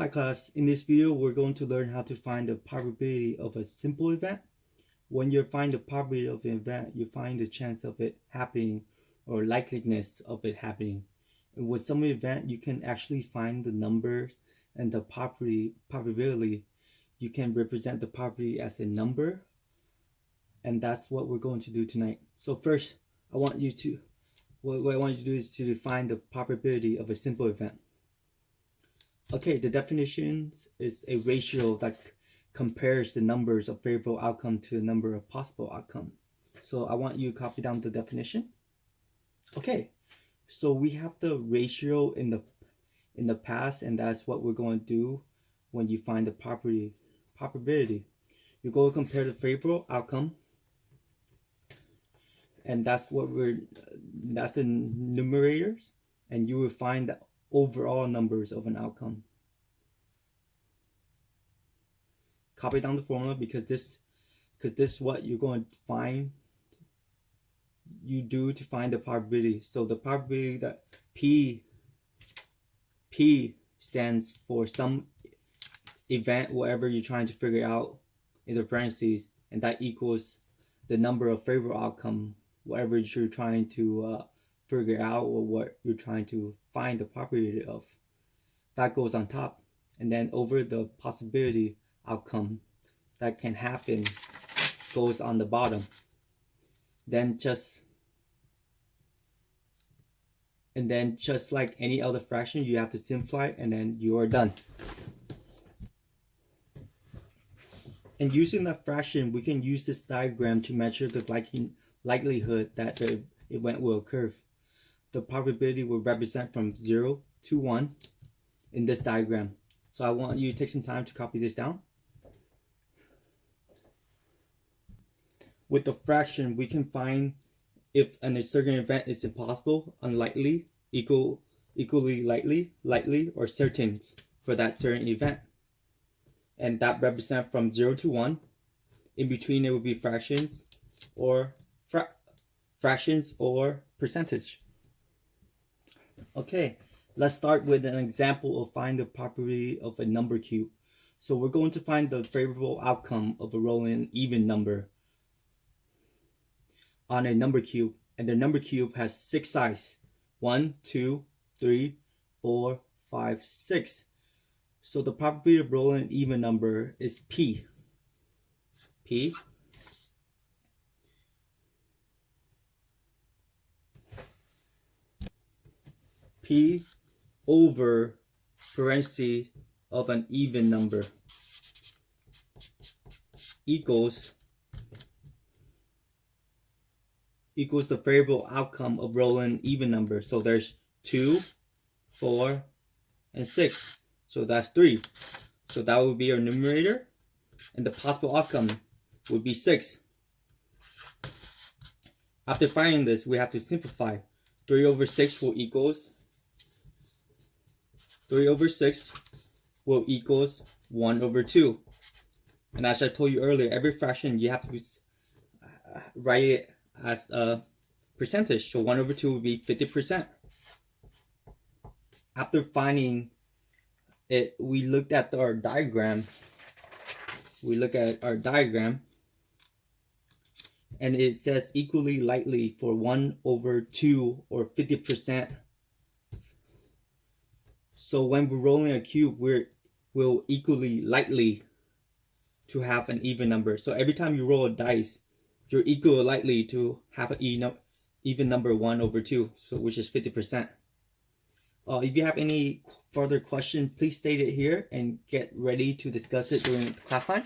Hi class, in this video we're going to learn how to find the probability of a simple event. When you find the probability of an event, you find the chance of it happening or likeliness of it happening. And with some event, you can actually find the numbers and the probability. You can represent the probability as a number, and that's what we're going to do tonight. So first, what I want you to do is to define the probability of a simple event. Okay, the definition is a ratio that compares the numbers of favorable outcome to the number of possible outcome. So I want you to copy down the definition. Okay, so we have the ratio in the past, and that's what we're going to do when you find the probability. You go to compare the favorable outcome, and that's the numerators, and you will find the overall numbers of an outcome. Copy down the formula because this is what you're going to find. You do to find the probability. So the probability that P stands for some event, whatever you're trying to figure out in the parentheses, and that equals the number of favorable outcome, whatever you're trying to figure out or what you're trying to find the probability of. That goes on top, and then over the possibility outcome that can happen goes on the bottom. Then just like any other fraction, you have to simplify, and then you are done. And using that fraction, we can use this diagram to measure the likelihood that the event will occur. The probability will represent from 0 to 1 in this diagram. So I want you to take some time to copy this down. With the fraction, we can find if a certain event is impossible, unlikely, equally likely, or certain for that certain event. And that represents from 0 to 1. In between, it would be fractions or percentage. Okay, let's start with an example of finding the probability of a number cube. So we're going to find the favorable outcome of a rolling even number on a number cube, and the number cube has 6 sides: 1, 2, 3, 4, 5, 6. So the probability of rolling an even number is P over parentheses of an even number equals the favorable outcome of rolling even number. So there's 2, 4, and 6. So that's 3. So that would be our numerator, and the possible outcome would be 6. After finding this, we have to simplify. 3 over 6 will equals 1 over 2. And as I told you earlier, every fraction you have to write it as a percentage. So 1 over 2 would be 50%. After finding it, we looked at our diagram. And it says equally likely for 1 over 2 or 50%. So when we're rolling a cube, we'll equally likely to have an even number. So every time you roll a dice, you're equally likely to have an even number 1 over 2, so which is 50%. If you have any further questions, please state it here and get ready to discuss it during class time.